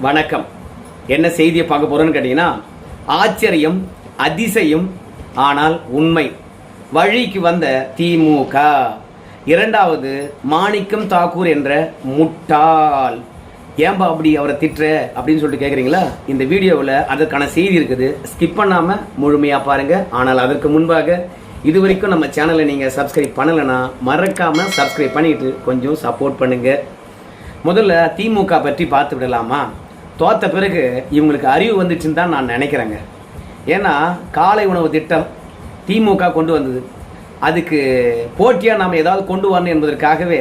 வணக்கம். என்ன செய்தியை பார்க்க போறோன்னு கேட்டீங்கன்னா, ஆச்சரியம், அதிசயம், ஆனால் உண்மை. வழிக்கு வந்த திமுக. இரண்டாவது மாணிக்கம் தாக்கூர் என்ற முட்டாள். ஏன்பா அப்படி அவரை திட்டுற அப்படின்னு சொல்லிட்டு கேட்குறீங்களா? இந்த வீடியோவில் அதற்கான செய்தி இருக்குது. ஸ்கிப் பண்ணாமல் முழுமையாக பாருங்கள். ஆனால் அதற்கு முன்பாக இது வரைக்கும் நம்ம சேனலை நீங்கள் சப்ஸ்கிரைப் பண்ணலைன்னா மறக்காமல் சப்ஸ்கிரைப் பண்ணிட்டு கொஞ்சம் சப்போர்ட் பண்ணுங்கள். முதல்ல திமுக பற்றி பார்த்து விடலாமா? தோற்ற பிறகு இவங்களுக்கு அறிவு வந்துச்சுன்னு தான் நான் நினைக்கிறேங்க. ஏன்னா காலை உணவு திட்டம் திமுக கொண்டு வந்தது. அதுக்கு போட்டியாக நாம் ஏதாவது கொண்டு வரணும் என்பதற்காகவே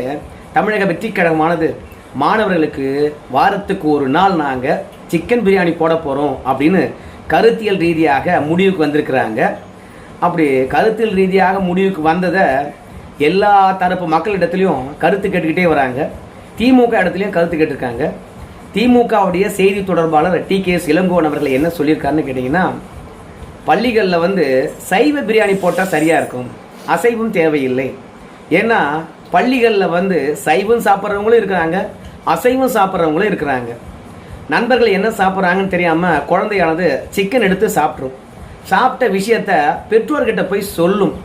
தமிழக வெற்றி கழகமானது மாணவர்களுக்கு வாரத்துக்கு ஒரு நாள் நாங்கள் சிக்கன் பிரியாணி போட போகிறோம் அப்படின்னு கருத்தியல் ரீதியாக முடிவுக்கு வந்திருக்கிறாங்க. அப்படி கருத்தியல் ரீதியாக முடிவுக்கு வந்ததை எல்லா தரப்பு மக்களிடத்துலையும் கருத்து கேட்டுக்கிட்டே வராங்க. திமுக இடத்துலையும் கருத்து கேட்டிருக்காங்க. திமுகவுடைய செய்தி தொடர்பாளர் TKS இளங்கோவன் அவர்கள் என்ன சொல்லியிருக்காருன்னு கேட்டிங்கன்னா, பள்ளிகளில் சைவ பிரியாணி போட்டால் சரியாக இருக்கும், அசைவம் தேவையில்லை. ஏன்னா பள்ளிகளில் சைவம் சாப்பிட்றவங்களும் இருக்கிறாங்க, அசைவம் சாப்பிட்றவங்களும் இருக்கிறாங்க. நண்பர்கள் என்ன சாப்பிட்றாங்கன்னு தெரியாமல் குழந்தையானது சிக்கன் எடுத்து சாப்பிட்ரும். சாப்பிட்ட விஷயத்த பெற்றோர்கிட்ட போய் சொல்லும்.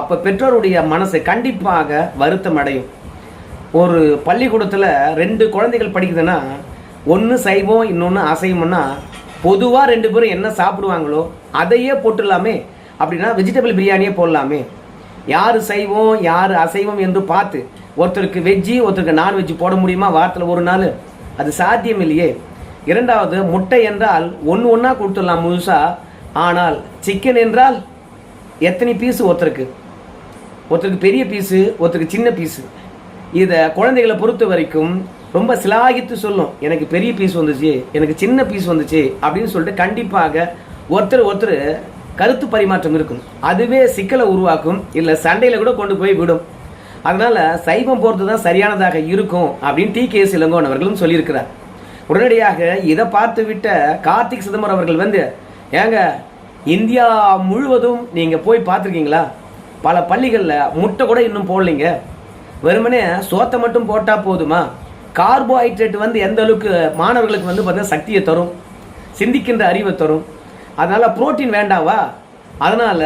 அப்போ பெற்றோருடைய மனசு கண்டிப்பாக வருத்தம் அடையும். ஒரு பள்ளிக்கூடத்தில் 2 குழந்தைகள் படிக்குதுன்னா, ஒன்று சைவம் இன்னொன்று அசைவம்னா பொதுவாக 2 பேரும் என்ன சாப்பிடுவாங்களோ அதையே போட்டுடலாமே. அப்படின்னா வெஜிடபிள் பிரியாணியே போடலாமே. யார் சைவம் யார் அசைவம் என்று பார்த்து ஒருத்தருக்கு வெஜ்ஜி ஒருத்தருக்கு நான்வெஜ்ஜி போட முடியுமா வாரத்தில் ஒரு நாள்? அது சாத்தியம் இல்லையே. இரண்டாவது, முட்டை என்றால் ஒன்றா கொடுத்துடலாம் முழுசா. ஆனால் சிக்கன் என்றால் எத்தனை பீஸு? ஒருத்தருக்கு பெரிய பீஸு, ஒருத்தருக்கு சின்ன பீஸு. இதை குழந்தைகளை பொறுத்த வரைக்கும் ரொம்ப சிலாகித்து சொல்லும். எனக்கு பெரிய பீஸ் வந்துச்சு, எனக்கு சின்ன பீஸ் வந்துச்சு அப்படின்னு சொல்லிட்டு கண்டிப்பாக ஒருத்தர் கருத்து பரிமாற்றம் இருக்கும். அதுவே சிக்கலை உருவாக்கும், இல்லை சண்டையில் கூட கொண்டு போய் விடும். அதனால சைவம் போகிறது தான் சரியானதாக இருக்கும் அப்படின்னு TKS இளங்கோவன் அவர்களும் சொல்லியிருக்கிறார். உடனடியாக இதை பார்த்து விட்ட கார்த்திக் சிதம்பரம் அவர்கள் ஏங்க, இந்தியா முழுவதும் நீங்கள் போய் பார்த்துருக்கீங்களா? பல பள்ளிகளில் முட்டை கூட இன்னும் போடலைங்க. வெறுமனே சோத்தை மட்டும் போட்டால் போதுமா? கார்போஹைட்ரேட் எந்த அளவுக்கு மாணவர்களுக்கு பார்த்தீங்கன்னா சக்தியை தரும், சிந்திக்கின்ற அறிவை தரும். அதனால் புரோட்டீன் வேண்டாவா? அதனால்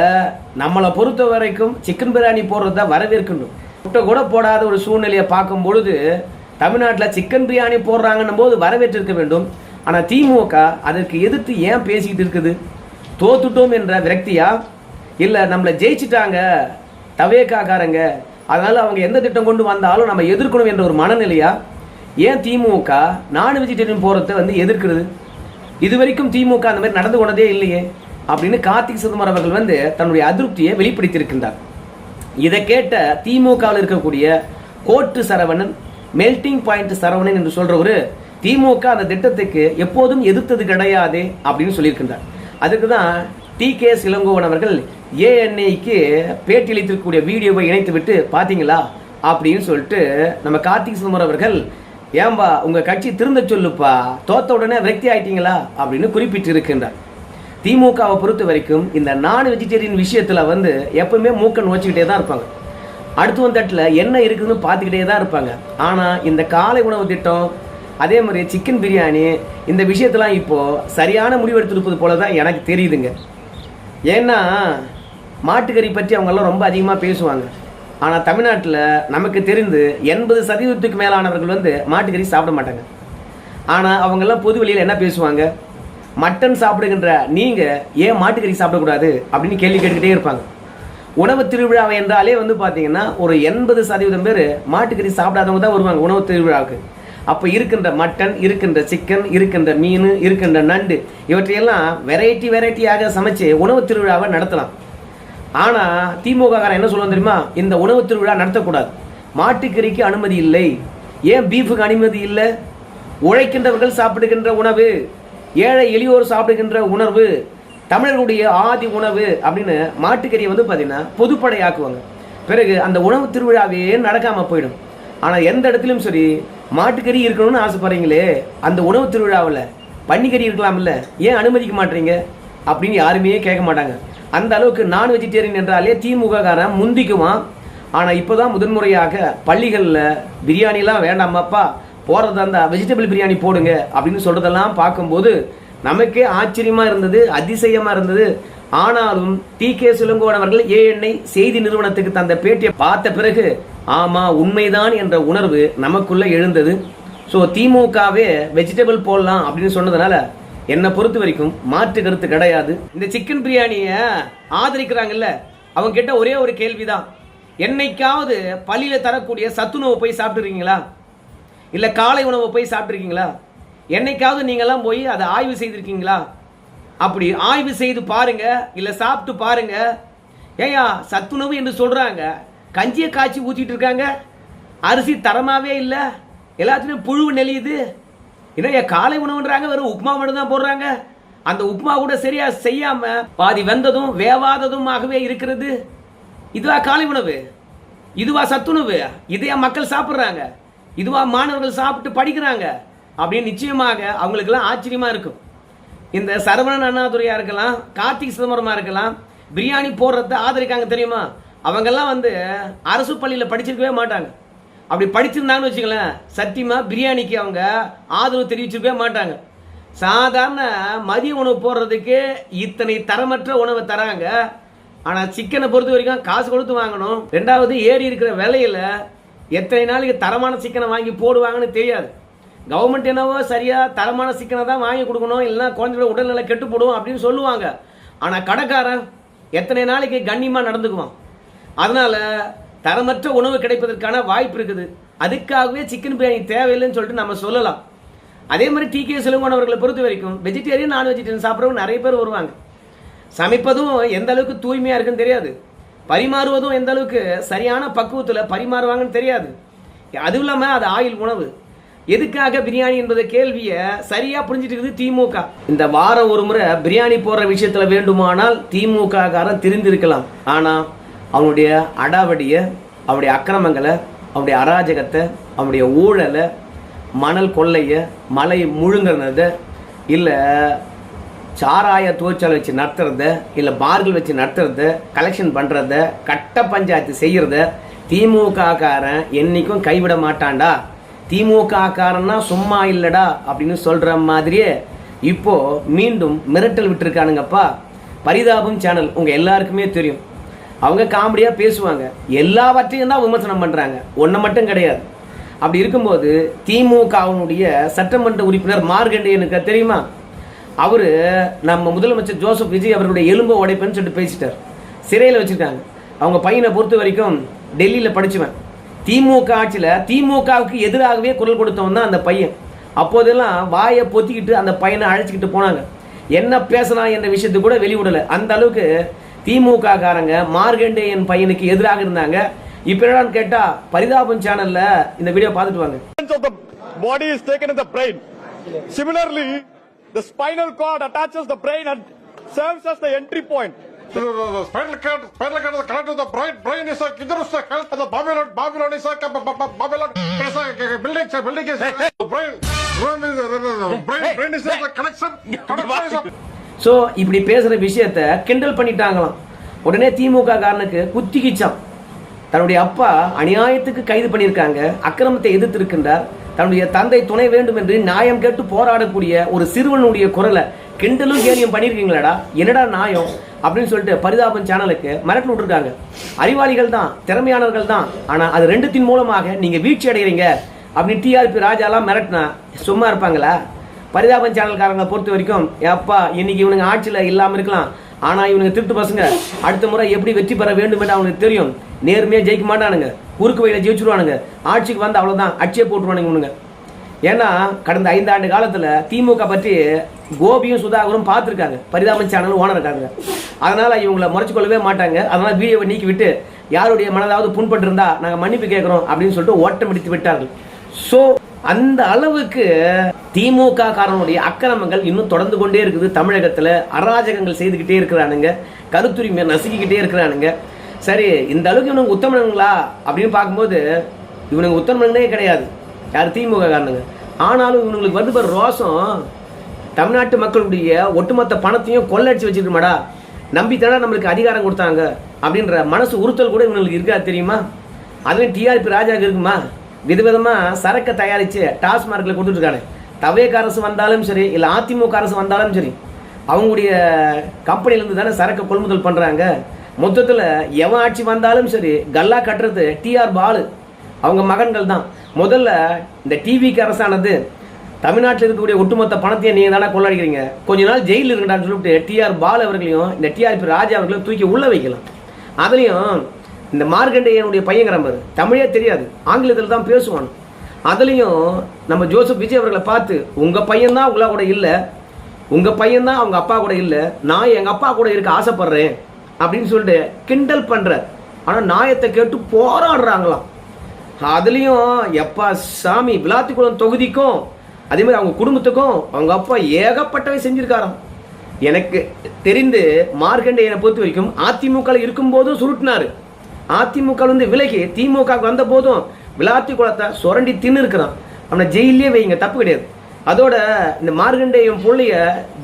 நம்மளை பொறுத்த வரைக்கும் சிக்கன் பிரியாணி போடுறது தான் வரவேற்கணும். முட்டை கூட போடாத ஒரு சூழ்நிலையை பார்க்கும் பொழுது தமிழ்நாட்டில் சிக்கன் பிரியாணி போடுறாங்கன்னும் போது வரவேற்றிருக்க வேண்டும். ஆனால் திமுக அதற்கு எதிர்த்து ஏன் பேசிக்கிட்டு இருக்குது? தோத்துட்டோம் என்ற விரக்தியா? இல்லை நம்மளை ஜெயிச்சிட்டாங்க தவேக்காக்காரங்க, அதனால் அவங்க எந்த திட்டம் கொண்டு வந்தாலும் நம்ம எதிர்க்கணும் என்ற ஒரு மனநிலையா? ஏன் திமுக நான் வெஜிடேரியன் போகிறத எதிர்க்கிறது? இது வரைக்கும் திமுக அந்த மாதிரி நடந்து கொண்டதே இல்லையே அப்படின்னு கார்த்திக் சிதம்பரம் அவர்கள் தன்னுடைய அதிருப்தியை வெளிப்படுத்தியிருக்கின்றார். இதை கேட்ட திமுகவில் இருக்கக்கூடிய கோட்டு சரவணன், மெல்டிங் பாயிண்ட் சரவணன் என்று சொல்றவரு, திமுக அந்த திட்டத்துக்கு எப்போதும் எதிர்த்தது கிடையாது அப்படின்னு சொல்லியிருக்கின்றார். அதுக்கு தான் TKS இளங்கோவன் அவர்கள் ANIக்கு பேட்டி அளித்திருக்கக்கூடிய வீடியோவை இணைத்து விட்டு பார்த்தீங்களா அப்படின்னு சொல்லிட்டு நம்ம கார்த்திக் சிதம்பரம் அவர்கள், ஏன்பா உங்கள் கட்சி திருந்த சொல்லுப்பா, தோத்த உடனே விரக்தி ஆயிட்டீங்களா அப்படின்னு குறிப்பிட்டு இருக்கின்றார். திமுகவை பொறுத்த வரைக்கும் இந்த நான் வெஜிடேரியன் விஷயத்தில் எப்பவுமே மூக்கன் வச்சுக்கிட்டே தான் இருப்பாங்க. அடுத்த தட்டில் என்ன இருக்குதுன்னு பார்த்துக்கிட்டே தான் இருப்பாங்க. ஆனால் இந்த காலை உணவு திட்டம், அதே மாதிரி சிக்கன் பிரியாணி, இந்த விஷயத்தெல்லாம் இப்போது சரியான முடிவெடுத்திருப்பது போல தான் எனக்கு தெரியுதுங்க. ஏன்னா மாட்டுக்கறி பற்றி அவங்கெல்லாம் ரொம்ப அதிகமாக பேசுவாங்க. ஆனால் தமிழ்நாட்டில் நமக்கு தெரிந்து 80% மேலானவர்கள் மாட்டுக்கறி சாப்பிட மாட்டாங்க. ஆனால் அவங்கெல்லாம் பொது வெளியில் என்ன பேசுவாங்க? மட்டன் சாப்பிடுகின்ற நீங்கள் ஏன் மாட்டுக்கறி சாப்பிடக்கூடாது அப்படின்னு கேள்வி கேட்டுக்கிட்டே இருப்பாங்க. உணவு திருவிழாவை என்றாலே பார்த்தீங்கன்னா ஒரு 80% பேர் மாட்டுக்கறி சாப்பிடாதவங்க தான் வருவாங்க உணவு திருவிழாவுக்கு. அப்போ இருக்கின்ற மட்டன், இருக்கின்ற சிக்கன், இருக்கின்ற மீன், இருக்கின்ற நண்டு, இவற்றையெல்லாம் வெரைட்டியாக சமைச்சு உணவு திருவிழாவை நடத்தலாம். ஆனால் திமுககாரன் என்ன சொல்லுவோம் தெரியுமா? இந்த உணவு திருவிழா நடத்தக்கூடாது, மாட்டுக்கறிக்கு அனுமதி இல்லை. ஏன் பீஃபுக்கு அனுமதி இல்லை? உழைக்கின்றவர்கள் சாப்பிடுகின்ற உணவு, ஏழை எளியோர் சாப்பிடுகின்ற உணவு, தமிழர்களுடைய ஆதி உணவு அப்படின்னு மாட்டுக்கறியை பார்த்தீங்கன்னா பொதுப்படையாக்குவாங்க. பிறகு அந்த உணவு திருவிழாவே நடக்காமல் போயிடும். ஆனால் எந்த இடத்துலையும் சரி மாட்டுக்கறி இருக்கணும்னு ஆசைப்படுறீங்களே, அந்த உணவு திருவிழாவில் பன்னிக்கறி இருக்கலாம்ல, ஏன் அனுமதிக்க மாட்டீங்க அப்படின்னு யாருமே கேட்க மாட்டாங்க. அந்த அளவுக்கு நான் வெஜிடேரியன் என்றாலே திமுககாரன் முந்திக்குவான். ஆனால் இப்போ தான் முதன்முறையாக பள்ளிகளில் பிரியாணிலாம் வேண்டாமாப்பா, போடுறதா இருந்தால் வெஜிடபிள் பிரியாணி போடுங்க அப்படின்னு சொல்கிறதெல்லாம் பார்க்கும்போது நமக்கே ஆச்சரியமாக இருந்தது, அதிசயமாக இருந்தது. ஆனாலும் டி.கே. சிலங்கோவன் அவர்கள் ஏஎன்ஐ செய்தி நிறுவனத்துக்கு தந்த பேட்டியை பார்த்த பிறகு ஆமாம் உண்மைதான் என்ற உணர்வு நமக்குள்ளே எழுந்தது. ஸோ திமுகவே வெஜிடபிள் போடலாம் அப்படின்னு சொன்னதுனால என்னை பொறுத்த வரைக்கும் மாற்று கருத்து கிடையாது. இந்த சிக்கன் பிரியாணியை ஆதரிக்கிறாங்கல்ல, அவங்க கிட்ட ஒரே ஒரு கேள்விதான், என்னைக்காவது பள்ளியில் தரக்கூடிய சத்துணவு போய் சாப்பிட்டுருக்கீங்களா? இல்லை காலை உணவை போய் சாப்பிட்ருக்கீங்களா? என்னைக்காவது நீங்கள்லாம் போய் அதை ஆய்வு செய்திருக்கீங்களா? அப்படி ஆய்வு செய்து பாருங்க, இல்லை சாப்பிட்டு பாருங்க. ஏயா சத்துணவு என்று சொல்கிறாங்க, கஞ்சியை காய்ச்சி ஊற்றிட்டு இருக்காங்க, அரிசி தரமாகவே இல்லை, எல்லாத்துலேயும் புழு நெளியுது. ஏன்னா காலை உணவுன்றாங்க, வெறும் உப்புமா மட்டும் தான் போடுறாங்க. அந்த உப்புமா கூட சரியா செய்யாமல் பாதி வெந்ததும் வேவாததுமாகவே இருக்கிறது. இதுவா காலை உணவு? இதுவா சத்துணவு? இதையா மக்கள் சாப்பிட்றாங்க? இதுவா மாணவர்கள் சாப்பிட்டு படிக்கிறாங்க? அப்படின்னு நிச்சயமாக அவங்களுக்கெல்லாம் ஆச்சரியமாக இருக்கும். இந்த சரவணன் அண்ணாதுரையாக இருக்கலாம், கார்த்திக் சிதம்பரமாக இருக்கலாம், பிரியாணி போடுறத ஆதரிக்காங்க தெரியுமா? அவங்கெல்லாம் அரசு பள்ளியில் படிச்சிருக்கவே மாட்டாங்க. அப்படி படிச்சிருந்தாங்கன்னு வச்சுங்களேன், சத்தியமாக பிரியாணிக்கு அவங்க ஆதரவு தெரிவிச்சிருக்கவே மாட்டாங்க. சாதாரண மதிய உணவு போடுறதுக்கு இத்தனை தரமற்ற உணவை தராங்க. ஆனால் சிக்கனை பொறுத்த வரைக்கும் காசு கொடுத்து வாங்கணும். ரெண்டாவது ஏறி இருக்கிற விலையில் எத்தனை நாளைக்கு தரமான சிக்கனை வாங்கி போடுவாங்கன்னு தெரியாது. கவர்மெண்ட் என்னவோ சரியாக தரமான சிக்கனை தான் வாங்கி கொடுக்கணும், இல்லைன்னா குழந்தையோட உடல்நிலை கெட்டு போடும் அப்படின்னு சொல்லுவாங்க. ஆனால் கடைக்காரன் எத்தனை நாளைக்கு கண்ணியமாக நடந்துக்குவான். அதனால் தரமற்ற உணவு கிடைப்பதற்கான வாய்ப்பு இருக்குது. அதுக்காகவே சிக்கன் பிரியாணி தேவையில்லைன்னு சொல்லிட்டு நம்ம சொல்லலாம். அதே மாதிரி டி.கே. சிலங்கோவன் அவர்களை பொறுத்த வரைக்கும் வெஜிடேரியன் நான் வெஜிடேரியன் சாப்பிட்றவங்க நிறைய பேர் வருவாங்க. சமைப்பதும் எந்த அளவுக்கு தூய்மையாக இருக்குன்னு தெரியாது, பரிமாறுவதும் எந்த அளவுக்கு சரியான பக்குவத்தில் பரிமாறுவாங்கன்னு தெரியாது. அதுவும் இல்லாமல் அது ஆயில் உணவு. எதுக்காக பிரியாணி என்பது கேள்வியை சரியாக புரிஞ்சிட்டு இருக்குது திமுக. இந்த வாரம் ஒரு முறை பிரியாணி போடுற விஷயத்தில் வேண்டுமானால் திமுக காரன் தெரிந்திருக்கலாம். ஆனால் அவனுடைய அடாவடியை, அவனுடைய அக்கிரமங்களை, அவனுடைய அராஜகத்தை, அவனுடைய ஊழலை, மணல் கொள்ளையை, மலை முழுங்கிறத, இல்லை சாராய தொழிற்சாலை வச்சு நடத்துறத, இல்லை பார்கள் வச்சு நடத்துறத, கலெக்ஷன் பண்ணுறத, கட்ட பஞ்சாயத்து செய்கிறத திமுக காரன் என்றைக்கும் கைவிட மாட்டான்டா. திமுக காரன்னா சும்மா இல்லைடா அப்படின்னு சொல்கிற மாதிரியே இப்போது மீண்டும் மிரட்டல் விட்டுருக்கானுங்கப்பா. பரிதாபம் சேனல் உங்கள் எல்லாருக்குமே தெரியும். அவங்க காமெடியாக பேசுவாங்க, எல்லாவற்றையும் தான் விமர்சனம் பண்ணுறாங்க, ஒன்றை மட்டும் கிடையாது. அப்படி இருக்கும்போது திமுகவுடைய சட்டமன்ற உறுப்பினர் மார்கண்டேயனுக்கு தெரியுமா, அவர் நம்ம முதலமைச்சர் ஜோசப் விஜய் அவருடைய எலும்பை உடைப்பேன்னு சொல்லிட்டு பேசிட்டார். சிறையில் வச்சுருக்காங்க. அவங்க பையனை பொறுத்த வரைக்கும் டெல்லியில் படிச்சுவேன். திமுக ஆட்சியில் திமுகவுக்கு எதிராகவே குரல் கொடுத்தவன் தான் அந்த பையன். அப்போதெல்லாம் வாயை பொத்திக்கிட்டு அந்த பையனை அழைச்சிக்கிட்டு போனாங்க. என்ன பேசினா என்ற விஷயத்தை கூட வெளிவிடலை. அந்த அளவுக்கு திமுக காரங்க மார்கண்டேயன் பையனுக்கு எதிராக இருந்தாங்க. இப்போ என்னன்னு கேட்டா பரிதாபம் சேனல்ல இந்த வீடியோ பார்த்துட்டு வாங்க. Body is taken in the brain. Similarly, the spinal cord attaches the brain and serves as the entry point. The spinal cord is connected to the brain. Brain is a health. The Babylon is a Babylon. Building is brain. Brain is a connection. So இப்படி பேசுகிற விஷயத்த கிண்டல் பண்ணிட்டாங்களாம். உடனே திமுக காரனுக்கு குத்திக்கிச்சான். தன்னுடைய அப்பா அநியாயத்துக்கு கைது பண்ணியிருக்காங்க, அக்கிரமத்தை எதிர்த்திருக்கின்றார், தன்னுடைய தந்தை துணை வேண்டும் என்று நியாயம் கேட்டு போராடக்கூடிய ஒரு சிறுவனுடைய குரலை கிண்டலும் கேலியும் பண்ணியிருக்கீங்களாடா, என்னடா நியாயம் அப்படின்னு சொல்லிட்டு பரிதாபம் சேனலுக்கு மிரட்டல் விட்டுருக்காங்க. அறிவாளிகள் தான், திறமையானவர்கள் தான், ஆனால் அது ரெண்டுத்தின் மூலமாக நீங்கள் வீழ்ச்சி அடைகிறீங்க அப்படின்னு டிஆர்பி ராஜாலாம் மிரட்டினா சும்மா இருப்பாங்களா? பரிதாபம் சேனல்காரங்களை பொறுத்த வரைக்கும் எப்பா இன்னைக்கு இவனுங்க ஆட்சியில் இல்லாமல் இருக்கலாம், ஆனால் இவனுங்க திருட்டு பசங்க, அடுத்த முறை எப்படி வெற்றி பெற வேண்டும் என்று அவனுக்கு தெரியும். நேர்மையாக ஜெயிக்க மாட்டானுங்க, குறுக்கு வழியில் ஜெயிச்சுருவானுங்க, ஆட்சிக்கு வந்து அவ்வளோதான் அடிச்சே போட்டுருவானுங்க இவனுங்க. ஏன்னா கடந்த 5 ஆண்டு காலத்தில் திமுக பற்றி கோபியும் சுதாகரும் பார்த்துருக்காங்க, பரிதாபம் சேனல் ஓனர் இருக்காங்க. அதனால் இவங்களை முறைச்சு கொள்ளவே மாட்டாங்க. அதனால் வீடியோவை நீக்கி விட்டு யாருடைய மனதாவது புண்பட்டு இருந்தா நாங்கள் மன்னிப்பு கேட்குறோம் அப்படின்னு சொல்லிட்டு ஓட்டம் பிடித்து விட்டார்கள். ஸோ அந்த அளவுக்கு திமுக காரனுடைய அக்கிரமங்கள் இன்னும் தொடர்ந்து கொண்டே இருக்குது. தமிழகத்தில் அராஜகங்கள் செய்துக்கிட்டே இருக்கிறானுங்க, கருத்துரிமையை நசுக்கிக்கிட்டே இருக்கிறானுங்க. சரி, இந்த அளவுக்கு இவனுக்கு உத்தமனுங்களா அப்படின்னு பார்க்கும்போது இவனுக்கு உத்தமனே கிடையாது, யார் திமுக காரனுங்க. ஆனாலும் இவனுங்களுக்கு வந்து ஒரு ரோசம், தமிழ்நாட்டு மக்களுடைய ஒட்டுமொத்த பணத்தையும் கொள்ளடிச்சு வச்சுருக்கமாடா, நம்பித்தானே நம்மளுக்கு அதிகாரம் கொடுத்தாங்க அப்படின்ற மனசு உறுத்தல் கூட இவங்களுக்கு இருக்கா தெரியுமா? அதுவும் டிஆர்பி ராஜாவுக்கு இருக்குமா? விதவிதமாக சரக்கை தயாரித்து டாஸ்மார்க்கில் கொடுத்துட்ருக்காங்க. தவேக அரசு வந்தாலும் சரி, இல்லை அதிமுக அரசு வந்தாலும் சரி, அவங்களுடைய கம்பெனிலேருந்து தானே சரக்கு கொள்முதல் பண்ணுறாங்க. மொத்தத்தில் எவன் ஆட்சி வந்தாலும் சரி, கல்லா கட்டுறது டிஆர் பாலு அவங்க மகன்கள் தான். முதல்ல இந்த டிவிக்கு அரசானது தமிழ்நாட்டில் இருக்கக்கூடிய ஒட்டுமொத்த பணத்தையும் நீங்கள் தானே கொள்ளடிக்கிறீங்க, கொஞ்ச நாள் ஜெயிலில் இருக்கட்டான்னு சொல்லிட்டு டிஆர் பாலு அவர்களையும் இந்த டிஆர்பி ராஜா அவர்களையும் தூக்கி உள்ள வைக்கலாம். அதுலேயும் இந்த மார்க்கண்டேயனுடைய பையங்கிறவர் தமிழே தெரியாது, ஆங்கிலத்தில் தான் பேசுவான். அதுலேயும் நம்ம ஜோசப் விஜய் அவர்களை பார்த்து உங்கள் பையன்தான் உங்களா கூட இல்லை, உங்கள் பையன்தான் அவங்க அப்பா கூட இல்லை, நான் எங்கள் அப்பா கூட இருக்க ஆசைப்படுறேன் அப்படின்னு சொல்லிட்டு கிண்டல் பண்ணுற. ஆனால் நியாயத்தை கேட்டு போராடுறாங்களாம். அதுலேயும் எப்பா சாமி விளாத்திக்குளம் தொகுதிக்கும் அதே மாதிரி அவங்க குடும்பத்துக்கும் அவங்க அப்பா ஏகப்பட்டவை செஞ்சிருக்காராம். எனக்கு தெரிந்து மார்க்கண்டேயனை பொறுத்த வரைக்கும் அதிமுக இருக்கும்போதும் சுருட்டினாரு, அதிமுக விலகி திமுக வந்த போதும் விளாத்தி குளத்தை சுரண்டி தின்னு இருக்கிறான். அவனை ஜெயிலே வைங்க, தப்பு கிடையாது. அதோட இந்த மார்க்கண்டேயம் புள்ளைய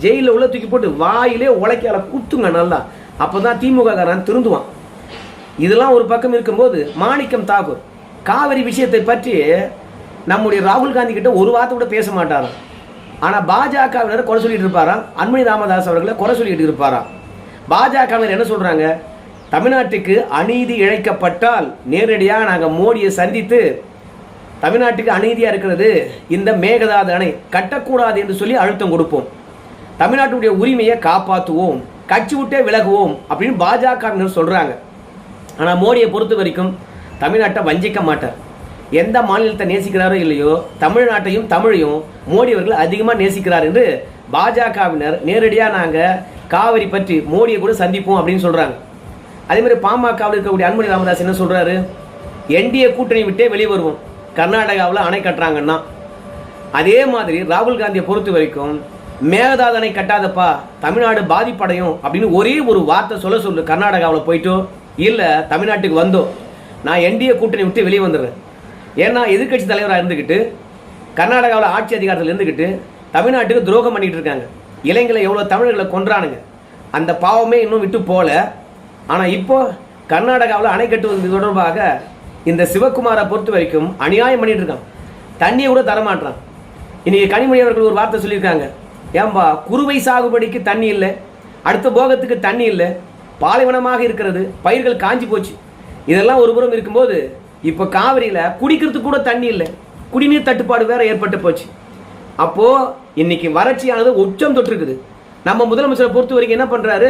ஜெயிலில் உள்ள தூக்கி போட்டு வாயிலே உழைக்கால குத்துங்க நல்லா, அப்போதான் திமுக காரன் திருந்துவான். இதெல்லாம் ஒரு பக்கம் இருக்கும்போது மாணிக்கம் தாக்கூர் காவிரி விஷயத்தை பற்றி நம்முடைய ராகுல் காந்தி கிட்ட ஒரு வார்த்தை கூட பேச மாட்டாராம். ஆனால் பாஜகவினர் குறை சொல்லிட்டு இருப்பாராம், அன்புமணி ராமதாஸ் அவர்களை குறை சொல்லிட்டு இருப்பாராம். பாஜகவினர் என்ன சொல்றாங்க, தமிழ்நாட்டுக்கு அநீதி இழைக்கப்பட்டால் நேரடியாக நாங்கள் மோடியை சந்தித்து தமிழ்நாட்டுக்கு அநீதியாக இருக்கிறது, இந்த மேகதாது அணை கட்டக்கூடாது என்று சொல்லி அழுத்தம் கொடுப்போம், தமிழ்நாட்டுடைய உரிமையை காப்பாற்றுவோம், கட்சி விட்டே விலகுவோம் அப்படின்னு பாஜகவினர் சொல்றாங்க. ஆனால் மோடியை பொறுத்த வரைக்கும் தமிழ்நாட்டை வஞ்சிக்க மாட்டார். எந்த மாநிலத்தை நேசிக்கிறாரோ இல்லையோ, தமிழ்நாட்டையும் தமிழையும் மோடி அவர்கள் அதிகமாக நேசிக்கிறார் என்று பாஜகவினர் நேரடியாக நாங்கள் காவிரி பற்றி மோடியை கூட சந்திப்போம் அப்படின்னு சொல்கிறாங்க. அதே மாதிரி பாமகவில் இருக்கக்கூடிய அன்புமணி ராமதாஸ் என்ன சொல்கிறாரு, என்டிஏ கூட்டணி விட்டே வெளியே வருவோம் கர்நாடகாவில் அணை கட்டுறாங்கன்னா. அதே மாதிரி ராகுல் காந்தியை பொறுத்த வரைக்கும் மேகதாது அணை கட்டாதப்பா தமிழ்நாடு பாதிப்படையும் அப்படின்னு ஒரே ஒரு வார்த்தை சொல்லு, கர்நாடகாவில் போயிட்டோ இல்லை தமிழ்நாட்டுக்கு வந்தோ நான் என்டிஏ கூட்டணி விட்டு வெளியே வந்துடுறேன். ஏன்னா எதிர்கட்சி தலைவராக இருந்துக்கிட்டு கர்நாடகாவில் ஆட்சி அதிகாரத்தில் இருந்துக்கிட்டு தமிழ்நாட்டுக்கு துரோகம் பண்ணிட்டு இருக்காங்க. இளைஞர்களை எவ்வளோ தமிழர்களை கொன்றானுங்க, அந்த பாவமே இன்னும் விட்டு போல. ஆனால் இப்போ கர்நாடகாவில் அணை கட்டுவது தொடர்பாக இந்த சிவகுமாரை பொறுத்த வரைக்கும் அநியாயம் பண்ணிட்டு இருக்கான், தண்ணியை கூட தரமாட்டான். இன்னைக்கு கனிமொழி அவர்கள் ஒரு வார்த்தை சொல்லியிருக்காங்க, ஏன்பா குறுவை சாகுபடிக்கு தண்ணி இல்லை, அடுத்த போகத்துக்கு தண்ணி இல்லை, பாலைவனமாக இருக்கிறது, பயிர்கள் காஞ்சி போச்சு. இதெல்லாம் ஒரு புறம் இருக்கும்போது இப்போ காவிரியில் குடிக்கிறதுக்கு கூட தண்ணி இல்லை, குடிநீர் தட்டுப்பாடு வேற ஏற்பட்டு போச்சு. அப்போ இன்னைக்கு வறட்சியானது உச்சம் தொட்டிருக்குது. நம்ம முதலமைச்சரை பொறுத்த வரைக்கும் என்ன பண்றாரு,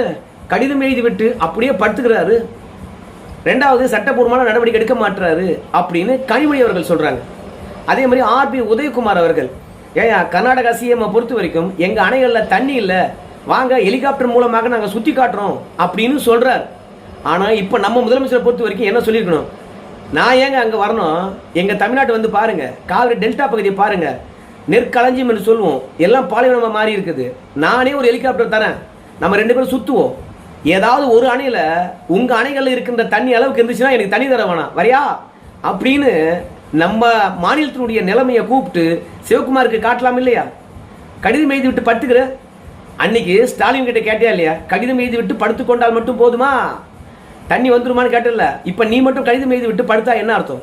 கடிதம் எழுதி விட்டு அப்படியே படுத்துக்கிறாரு. ரெண்டாவது சட்டப்பூர்வமான நடவடிக்கை எடுக்க மாட்டாரு அப்படின்னு கனிமொழி அவர்கள் சொல்றாங்க. அதே மாதிரி ஆர்பி உதயகுமார் அவர்கள், ஏயா கர்நாடகா சிஎம் பொறுத்த வரைக்கும் எங்க அணைகளில் தண்ணி இல்லை, வாங்க ஹெலிகாப்டர் மூலமாக நாங்கள் சுத்தி காட்டுறோம் அப்படின்னு சொல்றாரு. ஆனா இப்போ நம்ம முதலமைச்சரை பொறுத்த வரைக்கும் என்ன சொல்லியிருக்கணும், நான் ஏங்க அங்கே வரணும், எங்கள் தமிழ்நாட்டை வந்து பாருங்க, காவிரி டெல்டா பகுதியை பாருங்க, நெற்களஞ்சியம் என்று சொல்லுவோம், எல்லாம் பாலைவனமாக மாறி இருக்குது, நானே ஒரு ஹெலிகாப்டர் தரேன், நம்ம 2 பேரும் சுற்றுவோம், ஏதாவது ஒரு அணையில் உங்கள் அணைகளில் இருக்கின்ற தண்ணி அளவுக்கு இருந்துச்சுன்னா எனக்கு தண்ணி தர வேணாம், வரையா அப்படின்னு நம்ம மாநிலத்தினுடைய நிலைமையை கூப்பிட்டு சிவகுமாருக்கு காட்டலாம் இல்லையா. கடிதம் எழுதி விட்டு படுத்துக்கிற அன்னைக்கு ஸ்டாலின் கிட்ட கேட்டியா இல்லையா, கடிதம் எழுதி விட்டு படுத்துக்கொண்டால் மட்டும் போதுமா, தண்ணி வந்துருமான்னு கேட்டல. இப்போ நீ மட்டும் கடிதம் எழுதி விட்டு படுத்தா என்ன அர்த்தம்?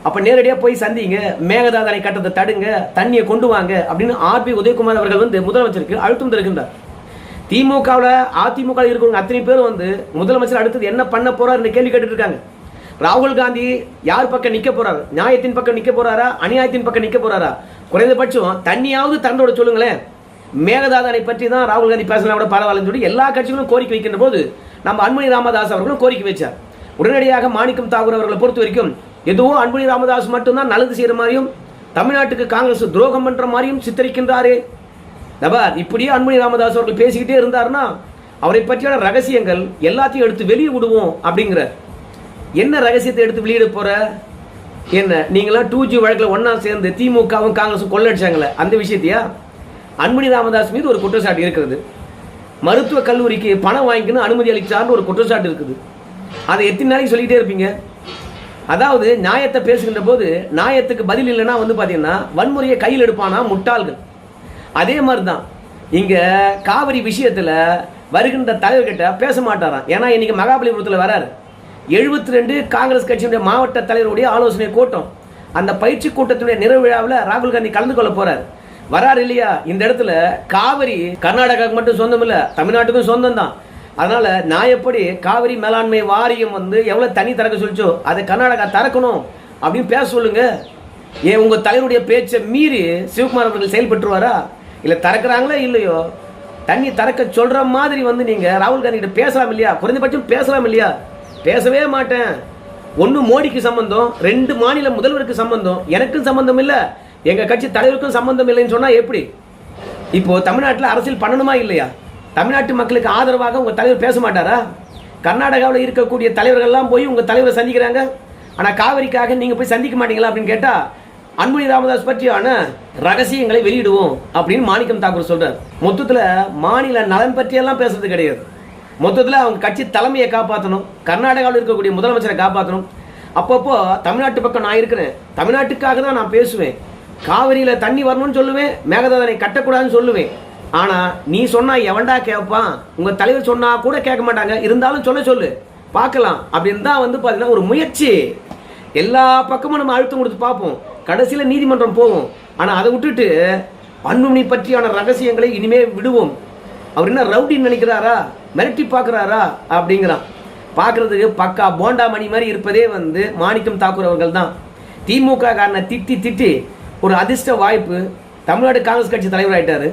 அப்போ நேரடியாக போய் சந்திங்க, மேகதாது அணை கட்டத்தை தடுங்க, தண்ணியை கொண்டு வாங்க அப்படின்னு ஆர்பி உதயகுமார் அவர்கள் முதலமைச்சருக்கு அழுத்தம் தருகின்றார். திமுகவில் அதிமுக இருக்கிறவங்க அத்தனை பேரும் முதலமைச்சர் அடுத்தது என்ன பண்ண போறாரு கேள்வி கேட்டுட்டு இருக்காங்க. ராகுல் காந்தி யார் பக்கம் நிக்க போறாரு, நியாயத்தின் பக்கம் நிக்க போறாரா, அநியாயத்தின் பக்கம் நிக்க போறாரா? குறைந்தபட்சம் தண்ணியாவது தண்டோட சொல்லுங்களேன். மேகதாது அணை பற்றி தான் ராகுல் காந்தி பேசலாம் விட பரவாயில்லன்னு சொல்லி எல்லா கட்சிகளும் கோரிக்கை வைக்கின்ற போது நம்ம அன்புமணி ராமதாஸ் அவர்களும் கோரிக்கை வச்சார். உடனடியாக மாணிக்கம் தாக்கூர் அவர்களை பொறுத்த வரைக்கும் எதுவும் அன்புமணி ராமதாஸ் மட்டும்தான் நல்லது செய்யற மாதிரியும் தமிழ்நாட்டுக்கு காங்கிரஸ் துரோகம் பண்ற மாதிரியும் சித்தரிக்கின்றாரே. இப்படியே அன்புமணி ராமதாஸ் அவர்கள் பேசிக்கிட்டே இருந்தாருன்னா அவரை பற்றியான ரகசியங்கள் எல்லாத்தையும் எடுத்து வெளியே விடுவோம் அப்படிங்கிற. என்ன ரகசியத்தை எடுத்து வெளியிட போற, என்ன நீங்களாம் 2G வழக்கில் ஒன்னா சேர்ந்து திமுகவும் காங்கிரஸும் கொள்ளடிச்சாங்களே அந்த விஷயத்தையா? அன்புமணி ராமதாஸ் மீது ஒரு குற்றச்சாட்டு இருக்கிறது, மருத்துவக் கல்லூரிக்கு பணம் வாங்கிக்கணும் அனுமதி அளிச்சார்னு ஒரு குற்றச்சாட்டு இருக்குது. அதை எத்தனை நாளைக்கு சொல்லிட்டே இருப்பீங்க? அதாவது நியாயத்தை பேசுகின்ற போது நியாயத்துக்கு பதில் இல்லைன்னா பார்த்தீங்கன்னா வன்முறையை கையில் எடுப்பானா முட்டாள்கள். அதே மாதிரி தான் இங்கே காவிரி விஷயத்தில் வருகின்ற தலைவர்கிட்ட பேச மாட்டாராம். ஏன்னா இன்னைக்கு மகாபலிபுரத்தில் வராரு 72 காங்கிரஸ் கட்சியினுடைய மாவட்ட தலைவருடைய ஆலோசனை கூட்டம். அந்த பயிற்சி கூட்டத்துடைய நிறைவு விழாவில் ராகுல் காந்தி கலந்து கொள்ள போறார். வராரு இல்லையா? இந்த இடத்துல காவிரி கர்நாடகாவுக்கு மட்டும் சொந்தம் இல்லை, தமிழ்நாட்டுக்கும் சொந்தம் தான். அதனால நான் எப்படி காவிரி மேலாண்மை வாரியம் வந்து எவ்வளவு தண்ணி திறக்க சொல்லிச்சோ அதை கர்நாடகா திறக்கணும் அப்படின்னு பேச சொல்லுங்க. ஏன் உங்க தலைவருடைய பேச்சை மீறி சிவகுமார் அவர்கள் செயல்பட்டுருவாரா? இல்ல திறக்கிறாங்களோ இல்லையோ தண்ணி திறக்க சொல்ற மாதிரி வந்து நீங்க ராகுல் காந்தி கிட்ட பேசலாம் இல்லையா? குறைந்தபட்சம் பேசலாம் இல்லையா? பேசவே மாட்டேன். ஒன்னு மோடிக்கு சம்பந்தம், 2 மாநில முதல்வருக்கு சம்பந்தம், எனக்கும் சம்பந்தம் இல்ல, எங்க கட்சி தலைவருக்கும் சம்பந்தம் இல்லைன்னு சொன்னா எப்படி? இப்போ தமிழ்நாட்டில் அரசியல் பண்ணணுமா இல்லையா? தமிழ்நாட்டு மக்களுக்கு ஆதரவாக உங்க தலைவர் பேச மாட்டாரா? கர்நாடகாவில் இருக்கக்கூடிய தலைவர்கள்லாம் போய் உங்க தலைவரை சந்திக்கிறாங்க, ஆனா காவிரிக்காக நீங்க போய் சந்திக்க மாட்டீங்களா அப்படின்னு கேட்டா அன்புமணி ராமதாஸ் பற்றியான ரகசியங்களை வெளியிடுவோம் அப்படின்னு மாணிக்கம் தாக்கூர் சொல்றார். மொத்தத்துல மாநில நலன் பற்றியெல்லாம் பேசுறது கிடையாது. மொத்தத்தில் அவங்க கட்சி தலைமையை காப்பாற்றணும், கர்நாடகாவில் இருக்கக்கூடிய முதலமைச்சரை காப்பாற்றணும். அப்பப்போ தமிழ்நாட்டு பக்கம் நான் இருக்கிறேன், தமிழ்நாட்டுக்காக தான் நான் பேசுவேன். காவிரியில் தண்ணி வரணும்னு சொல்லுவேன், மேகதாதனை கட்டக்கூடாதுன்னு சொல்லுவேன். ஆனால் நீ சொன்னா எவன்டா கேட்பான்? உங்கள் தலைவர் சொன்னா கூட கேட்க மாட்டாங்க. இருந்தாலும் சொல்லு பார்க்கலாம் அப்படின்னு தான் வந்து பார்த்தீங்கன்னா ஒரு முயற்சி. எல்லா பக்கமும் நம்ம அழுத்தம் கொடுத்து பார்ப்போம், கடைசியில் நீதிமன்றம் போவோம். ஆனால் அதை விட்டுட்டு அன்புமணி பற்றியான ரகசியங்களை இனிமே விடுவோம். அவர் என்ன ரவுடின்னு நினைக்கிறாரா, மிரட்டி பார்க்குறாரா அப்படிங்கிறான். பார்க்கறதுக்கு பக்கா போண்டா மணி மாதிரி இருப்பதே வந்து மாணிக்கம் தாக்கூர் அவர்கள் தான். திமுக காரனை திட்டி ஒரு அதிர்ஷ்ட வாய்ப்பு தமிழ்நாடு காங்கிரஸ் கட்சி தலைவர் ஆயிட்டாரு.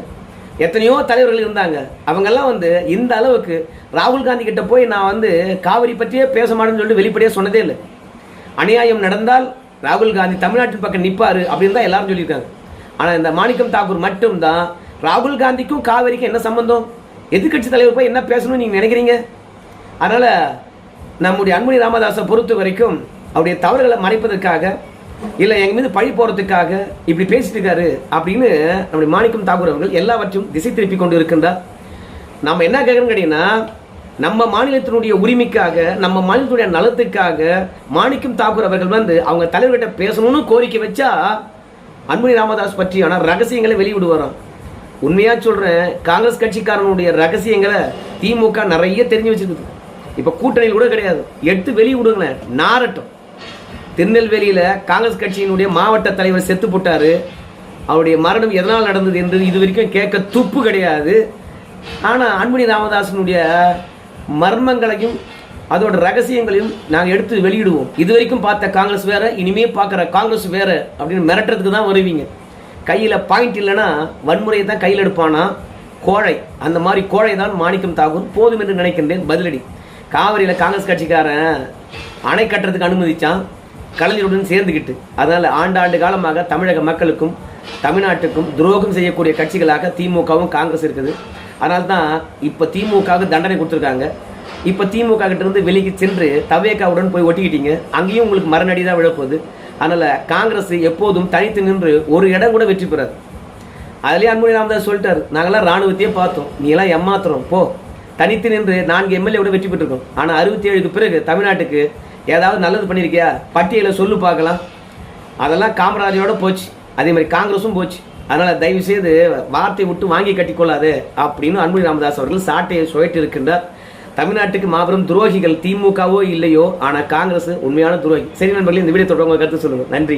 எத்தனையோ தலைவர்கள் இருந்தாங்க, அவங்கெல்லாம் வந்து இந்த அளவுக்கு ராகுல் காந்தி கிட்ட போய் நான் வந்து காவிரி பற்றியே பேச மாட்டேன்னு சொல்லிட்டு வெளிப்படையாக சொன்னதே இல்லை. அநியாயம் நடந்தால் ராகுல் காந்தி தமிழ்நாட்டின் பக்கம் நிற்பாரு அப்படின்னு தான் எல்லாரும் சொல்லியிருக்காங்க. ஆனால் இந்த மாணிக்கம் தாக்கூர் மட்டும்தான் ராகுல் காந்திக்கும் காவிரிக்கும் என்ன சம்பந்தம், எதிர்கட்சி தலைவர் போய் என்ன பேசணும்னு நீங்கள் நினைக்கிறீங்க? அதனால் நம்முடைய அன்புமணி ராமதாஸை பொறுத்த வரைக்கும் அவருடைய தவறுகளை மறைப்பதற்காக இல்லை எங்கள் மீது பழி போகிறதுக்காக இப்படி பேசிட்டு இருக்காரு அப்படின்னு நம்முடைய மாணிக்கம் தாக்கூர் அவர்கள் எல்லாவற்றையும் திசை திருப்பி கொண்டு இருக்கின்றார். நம்ம என்ன கேட்குறோன்னு கேட்டீங்கன்னா, நம்ம மாநிலத்தினுடைய உரிமைக்காக, நம்ம மாநிலத்துடைய நலத்துக்காக மாணிக்கம் தாக்கூர் அவர்கள் வந்து அவங்க தலைவர்கிட்ட பேசணும்னு கோரிக்கை வச்சா அன்புமணி ராமதாஸ் பற்றியான ரகசியங்களை வெளியிடுவாராம். உண்மையா சொல்றேன், காங்கிரஸ் கட்சிக்காரனுடைய ரகசியங்களை திமுக நிறைய தெரிஞ்சு வச்சிருக்குது. இப்ப கூட்டணியில் கூட கிடையாது, எடுத்து வெளியே விடுங்களேன், நாரட்டும். திருநெல்வேலியில காங்கிரஸ் கட்சியினுடைய மாவட்ட தலைவர் செத்து போட்டாரு. அவருடைய மரணம் எதனால் நடந்தது என்று இது வரைக்கும் கேட்க துப்பு கிடையாது. ஆனா அன்புமணி ராமதாசனுடைய மர்மங்களையும் அதோட ரகசியங்களையும் நாங்கள் எடுத்து வெளியிடுவோம். இது வரைக்கும் பார்த்த காங்கிரஸ் வேற, இனிமே பார்க்குற காங்கிரஸ் வேற அப்படின்னு மிரட்டுறதுக்கு தான் வருவீங்க. கையில் பாயிண்ட் இல்லைன்னா வன்முறையை தான் கையில் எடுப்பானா கோழை, அந்த மாதிரி கோழை தான் மாணிக்கம் தாக்கூர். போதும் என்று நினைக்கின்றேன். பதிலடி. காவிரியில் காங்கிரஸ் கட்சிக்காரன் அணை கட்டுறதுக்கு அனுமதிச்சான் கலைஞருடன் சேர்ந்துக்கிட்டு. அதனால் ஆண்டாண்டு காலமாக தமிழக மக்களுக்கும் தமிழ்நாட்டுக்கும் துரோகம் செய்யக்கூடிய கட்சிகளாக திமுகவும் காங்கிரஸ் இருக்குது. அதனால தான் இப்போ திமுகவுக்கு தண்டனை கொடுத்துருக்காங்க. இப்போ திமுக கிட்ட இருந்து வெளியே சென்று தவேகாவுடன் போய் ஒட்டிக்கிட்டீங்க, அங்கேயும் உங்களுக்கு மரணடி தான் விழப்போகுது. அதனால் காங்கிரஸ் எப்போதும் தனித்து நின்று ஒரு இடம் கூட வெற்றி பெறாது. அதுலேயே அன்புமணி ராமதாஸ் சொல்லிட்டார், நாங்களாம் ராணுவத்தையே பார்த்தோம், நீ எல்லாம் ஏமாத்துறோம் போ. தனித்து நின்று 4 எம்எல்ஏ கூட வெற்றி பெற்றிருக்கோம். ஆனால் 67க்கு பிறகு தமிழ்நாட்டுக்கு ஏதாவது நல்லது பண்ணியிருக்கியா பட்டியலை சொல்லு பார்க்கலாம். அதெல்லாம் காமராஜரோட போச்சு, அதே மாதிரி காங்கிரஸும் போச்சு. அதனால் தயவு செய்து வார்த்தை விட்டு வாங்கி கட்டிக்கொள்ளாது அப்படின்னு அன்புமணி ராமதாஸ் அவர்கள் சாட்டையை சுழட்டி இருக்கின்றார். தமிழ்நாட்டுக்கு மாபெரும் துரோகிகள் திமுகவோ இல்லையோ, ஆனால் காங்கிரஸ் உண்மையான துரோகி. சரி நண்பர்களே, இந்த வீடியோ தொடர்ந்து கருத்து சொல்லுங்கள். நன்றி.